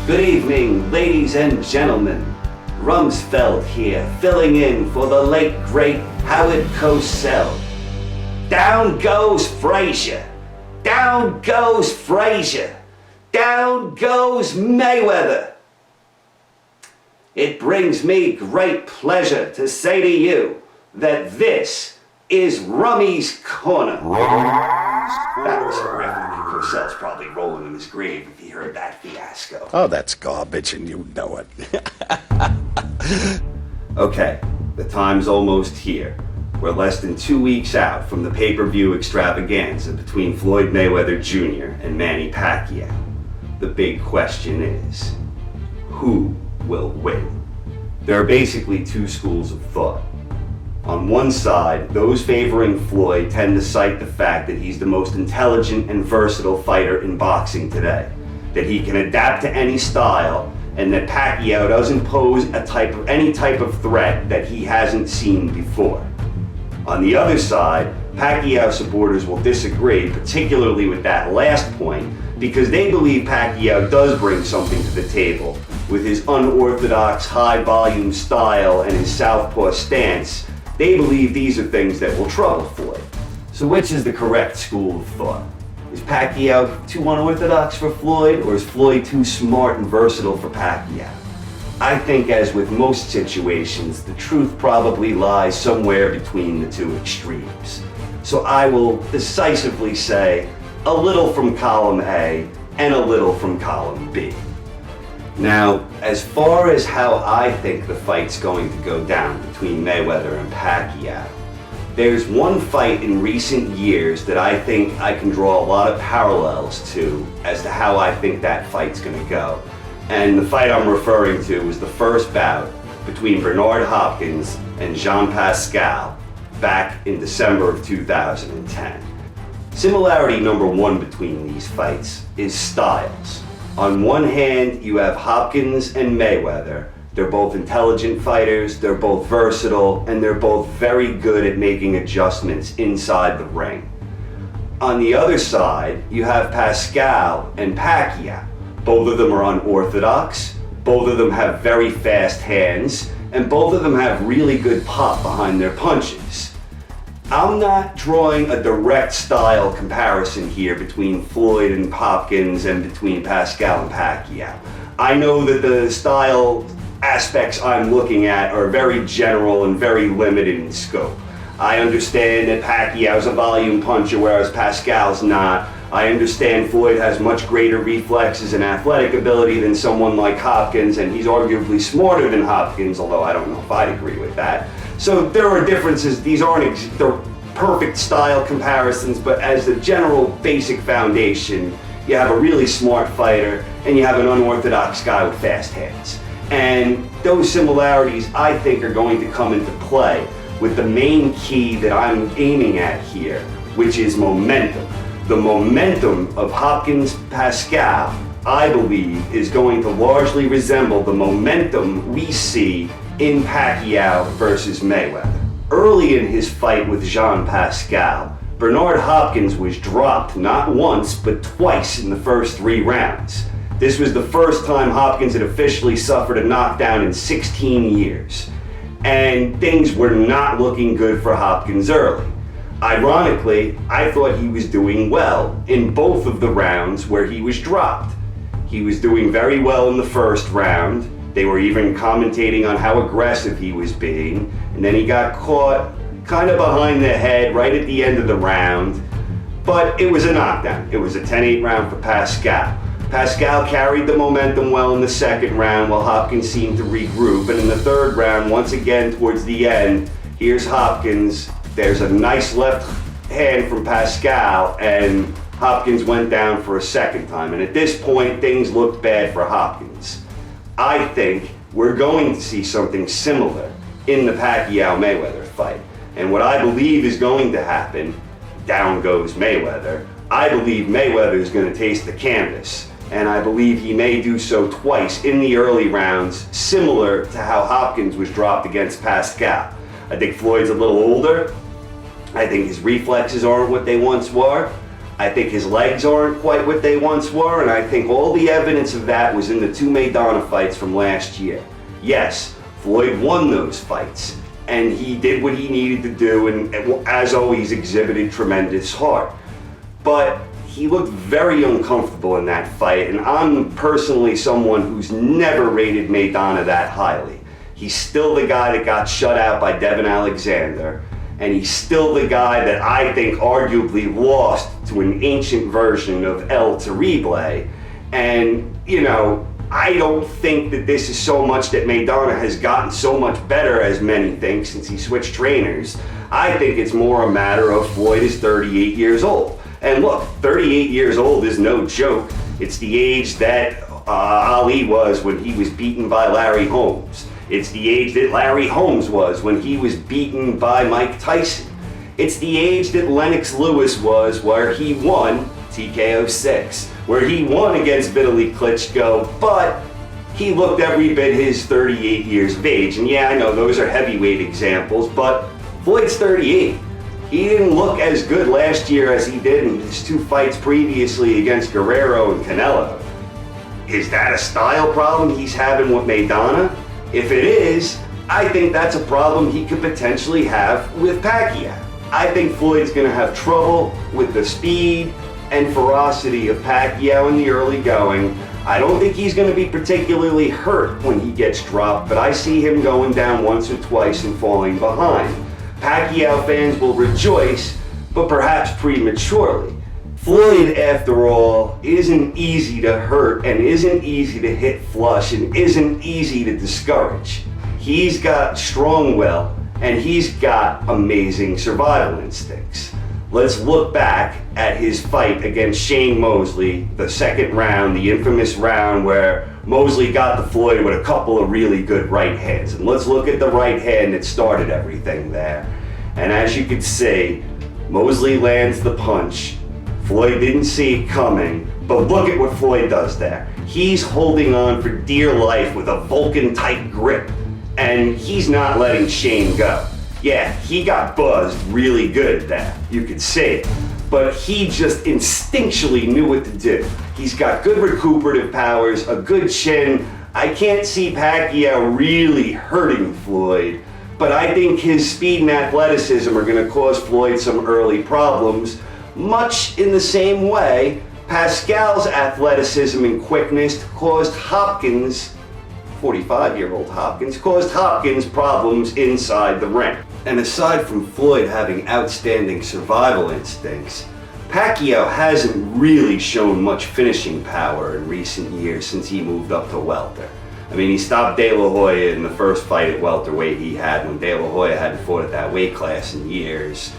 Good evening, ladies and gentlemen. Rumsfeld here, filling in for the late great Howard Cosell. Down goes Frazier. Down goes Frazier. Down goes Mayweather. It brings me great pleasure to say to you that this is Rummy's Corner. That was horrific. Cosell's probably rolling in his grave if he heard that fiasco. Oh, that's garbage and you know it. Okay, the time's almost here. We're less than 2 weeks out from the pay-per-view extravaganza between Floyd Mayweather Jr. and Manny Pacquiao. The big question is, who will win? There are basically two schools of thought. On one side, those favoring Floyd tend to cite the fact that he's the most intelligent and versatile fighter in boxing today, that he can adapt to any style, and that Pacquiao doesn't pose any type of threat that he hasn't seen before. On the other side, Pacquiao supporters will disagree, particularly with that last point, because they believe Pacquiao does bring something to the table with his unorthodox high-volume style and his southpaw stance. They believe these are things that will trouble Floyd. So which is the correct school of thought? Is Pacquiao too unorthodox for Floyd, or is Floyd too smart and versatile for Pacquiao? I think, as with most situations, the truth probably lies somewhere between the two extremes. So I will decisively say a little from column A and a little from column B. Now, as far as how I think the fight's going to go down between Mayweather and Pacquiao, there's one fight in recent years that I think I can draw a lot of parallels to as to how I think that fight's going to go. And the fight I'm referring to was the first bout between Bernard Hopkins and Jean Pascal back in December of 2010. Similarity number one between these fights is styles. On one hand, you have Hopkins and Mayweather. They're both intelligent fighters, they're both versatile, and they're both very good at making adjustments inside the ring. On the other side, you have Pascal and Pacquiao. Both of them are unorthodox, both of them have very fast hands, and both of them have really good pop behind their punches. I'm not drawing a direct style comparison here between Floyd and Hopkins and between Pascal and Pacquiao. I know that the style aspects I'm looking at are very general and very limited in scope. I understand that Pacquiao's a volume puncher, whereas Pascal's not. I understand Floyd has much greater reflexes and athletic ability than someone like Hopkins, and he's arguably smarter than Hopkins, although I don't know if I'd agree with that. So there are differences. These aren't they're perfect style comparisons, but as the general basic foundation, you have a really smart fighter and you have an unorthodox guy with fast hands. And those similarities, I think, are going to come into play with the main key that I'm aiming at here, which is momentum. The momentum of Hopkins-Pascal, I believe, is going to largely resemble the momentum we see in Pacquiao versus Mayweather. Early in his fight with Jean Pascal, Bernard Hopkins was dropped not once but twice in the first 3 rounds. This was the first time Hopkins had officially suffered a knockdown in 16 years. And things were not looking good for Hopkins early. Ironically, I thought he was doing well in both of the rounds where he was dropped. He was doing very well in the first round. They were even commentating on how aggressive he was being. And then he got caught kind of behind the head right at the end of the round. But it was a knockdown. It was a 10-8 round for Pascal. Pascal carried the momentum well in the second round while Hopkins seemed to regroup. And in the third round, once again towards the end, here's Hopkins. There's a nice left hand from Pascal, and Hopkins went down for a second time. And at this point, things looked bad for Hopkins. I think we're going to see something similar in the Pacquiao-Mayweather fight. And what I believe is going to happen, down goes Mayweather. I believe Mayweather is going to taste the canvas. And I believe he may do so twice in the early rounds, similar to how Hopkins was dropped against Pascal. I think Floyd's a little older. I think his reflexes aren't what they once were. I think his legs aren't quite what they once were, and I think all the evidence of that was in the two Maidana fights from last year. Yes, Floyd won those fights, and he did what he needed to do, and as always exhibited tremendous heart. But he looked very uncomfortable in that fight, and I'm personally someone who's never rated Maidana that highly. He's still the guy that got shut out by Devin Alexander, and he's still the guy that I think arguably lost to an ancient version of El Terrible. And, you know, I don't think that this is so much that Maidana has gotten so much better as many think since he switched trainers. I think it's more a matter of Floyd is 38 years old. And look, 38 years old is no joke. It's the age that Ali was when he was beaten by Larry Holmes. It's the age that Larry Holmes was when he was beaten by Mike Tyson. It's the age that Lennox Lewis was where he won TKO 6, where he won against Vitaly Klitschko, but he looked every bit his 38 years of age. And yeah, I know those are heavyweight examples, but Floyd's 38. He didn't look as good last year as he did in his two fights previously against Guerrero and Canelo. Is that a style problem he's having with Maidana? If it is, I think that's a problem he could potentially have with Pacquiao. I think Floyd's going to have trouble with the speed and ferocity of Pacquiao in the early going. I don't think he's going to be particularly hurt when he gets dropped, but I see him going down once or twice and falling behind. Pacquiao fans will rejoice, but perhaps prematurely. Floyd, after all, isn't easy to hurt and isn't easy to hit flush and isn't easy to discourage. He's got strong will and he's got amazing survival instincts. Let's look back at his fight against Shane Mosley, the second round, the infamous round where Mosley got to Floyd with a couple of really good right hands. And let's look at the right hand that started everything there. And as you can see, Mosley lands the punch. Floyd didn't see it coming, but look at what Floyd does there. He's holding on for dear life with a Vulcan-type grip, and he's not letting Shane go. Yeah, he got buzzed really good there, you could see it, but he just instinctually knew what to do. He's got good recuperative powers, a good chin. I can't see Pacquiao really hurting Floyd, but I think his speed and athleticism are going to cause Floyd some early problems, much in the same way Pascal's athleticism and quickness caused Hopkins, 45-year-old Hopkins, caused Hopkins problems inside the ring. And aside from Floyd having outstanding survival instincts, Pacquiao hasn't really shown much finishing power in recent years since he moved up to welter. I mean, he stopped De La Hoya in the first fight at welterweight he had when De La Hoya hadn't fought at that weight class in years.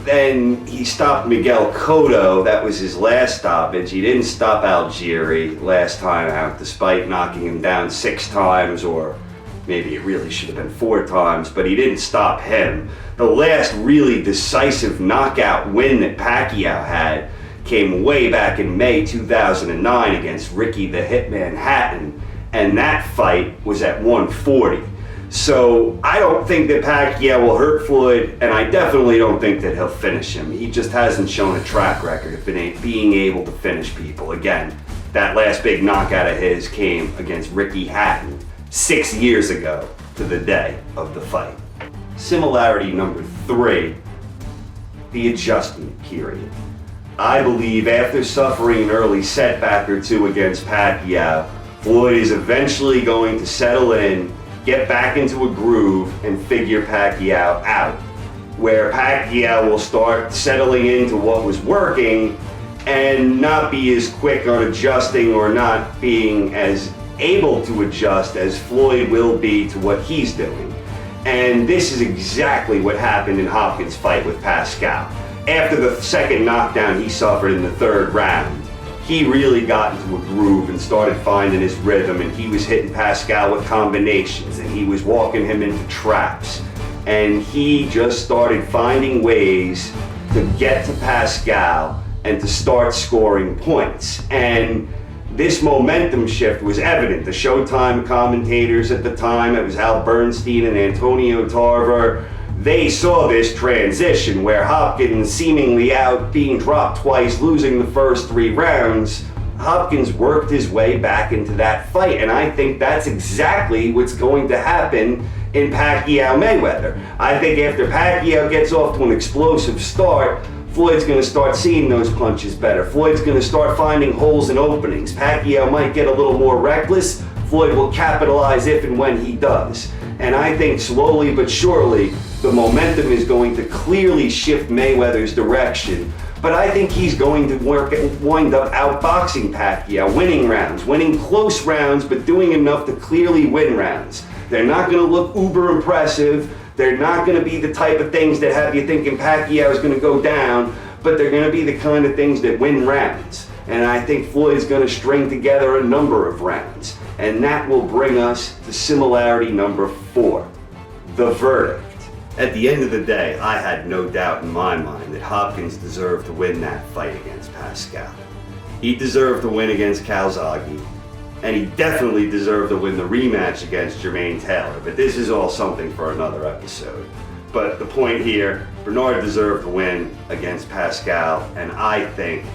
Then he stopped Miguel Cotto. That was his last stoppage. He didn't stop Algieri last time out, despite knocking him down 6 times, or maybe it really should have been 4 times, but he didn't stop him. The last really decisive knockout win that Pacquiao had came way back in May 2009 against Ricky the Hitman Hatton, and that fight was at 140. So I don't think that Pacquiao will hurt Floyd, and I definitely don't think that he'll finish him. He just hasn't shown a track record of being able to finish people. Again, that last big knockout of his came against Ricky Hatton 6 years ago to the day of the fight. Similarity number 3, the adjustment period. I believe after suffering an early setback or two against Pacquiao, Floyd is eventually going to settle in, get back into a groove, and figure Pacquiao out, where Pacquiao will start settling into what was working and not be as quick on adjusting or not being as able to adjust as Floyd will be to what he's doing. And this is exactly what happened in Hopkins' fight with Pascal. After the second knockdown he suffered in the 3rd round, he really got into a groove and started finding his rhythm, and he was hitting Pascal with combinations, and he was walking him into traps, and he just started finding ways to get to Pascal and to start scoring points. And this momentum shift was evident. The Showtime commentators at the time, it was Al Bernstein and Antonio Tarver, they saw this transition where Hopkins seemingly out being dropped twice, losing the first 3 rounds. Hopkins worked his way back into that fight, and I think that's exactly what's going to happen in Pacquiao-Mayweather. I think after Pacquiao gets off to an explosive start, Floyd's going to start seeing those punches better. Floyd's going to start finding holes and openings. Pacquiao might get a little more reckless. Floyd will capitalize if and when he does. And I think slowly but surely, the momentum is going to clearly shift Mayweather's direction. But I think he's going to wind up outboxing Pacquiao, winning rounds, winning close rounds, but doing enough to clearly win rounds. They're not going to look uber impressive. They're not going to be the type of things that have you thinking Pacquiao is going to go down, but they're going to be the kind of things that win rounds. And I think Floyd's going to string together a number of rounds. And that will bring us to similarity number 4, the verdict. At the end of the day, I had no doubt in my mind that Hopkins deserved to win that fight against Pascal. He deserved to win against Calzaghe, and he definitely deserved to win the rematch against Jermaine Taylor, but this is all something for another episode. But the point here, Bernard deserved to win against Pascal, and I think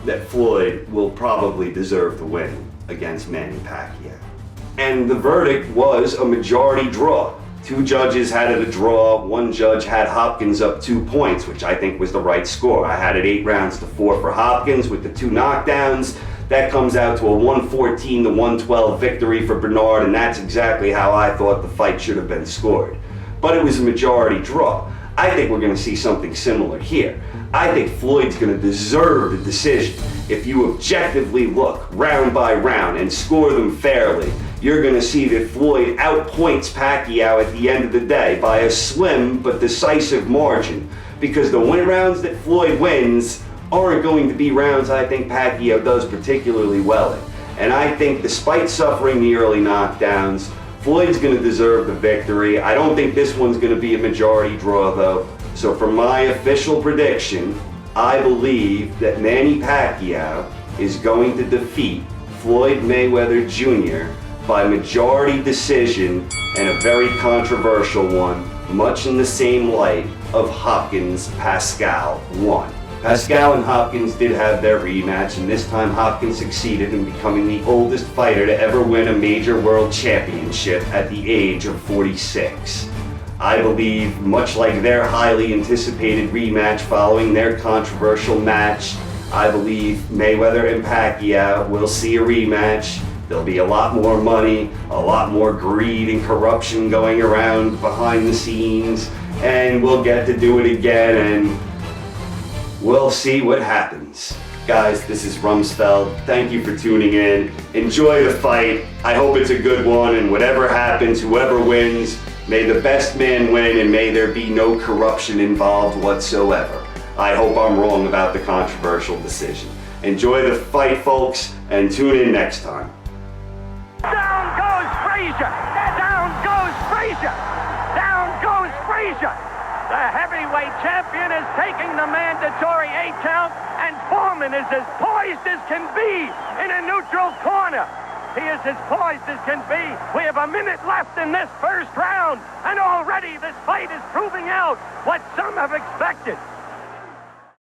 that Floyd will probably deserve to win against Manny Pacquiao. And the verdict was a majority draw. 2 judges had it a draw. 1 judge had Hopkins up 2 points, which I think was the right score. I had it 8 rounds to 4 for Hopkins with the 2 knockdowns. That comes out to a 114 to 112 victory for Bernard, and that's exactly how I thought the fight should have been scored. But it was a majority draw. I think we're going to see something similar here. I think Floyd's going to deserve the decision. If you objectively look round by round and score them fairly, you're going to see that Floyd outpoints Pacquiao at the end of the day by a slim but decisive margin, because the win rounds that Floyd wins aren't going to be rounds I think Pacquiao does particularly well in. And I think despite suffering the early knockdowns, Floyd's going to deserve the victory. I don't think this one's going to be a majority draw though. So for my official prediction, I believe that Manny Pacquiao is going to defeat Floyd Mayweather Jr. by majority decision, and a very controversial one, much in the same light of Hopkins-Pascal 1. Pascal and Hopkins did have their rematch, and this time Hopkins succeeded in becoming the oldest fighter to ever win a major world championship at the age of 46. I believe, much like their highly anticipated rematch following their controversial match, I believe Mayweather and Pacquiao will see a rematch. There'll be a lot more money, a lot more greed and corruption going around behind the scenes, and we'll get to do it again, and we'll see what happens. Guys, this is Rumsfeld. Thank you for tuning in. Enjoy the fight. I hope it's a good one, and whatever happens, whoever wins, may the best man win, and may there be no corruption involved whatsoever. I hope I'm wrong about the controversial decision. Enjoy the fight, folks, and tune in next time. Down goes Frazier! Down goes Frazier! Down goes Frazier! The heavyweight champion is taking the mandatory 8 count, and Foreman is as poised as can be in a neutral corner. He is as poised as can be. We have a minute left in this first round, and already this fight is proving out what some have expected.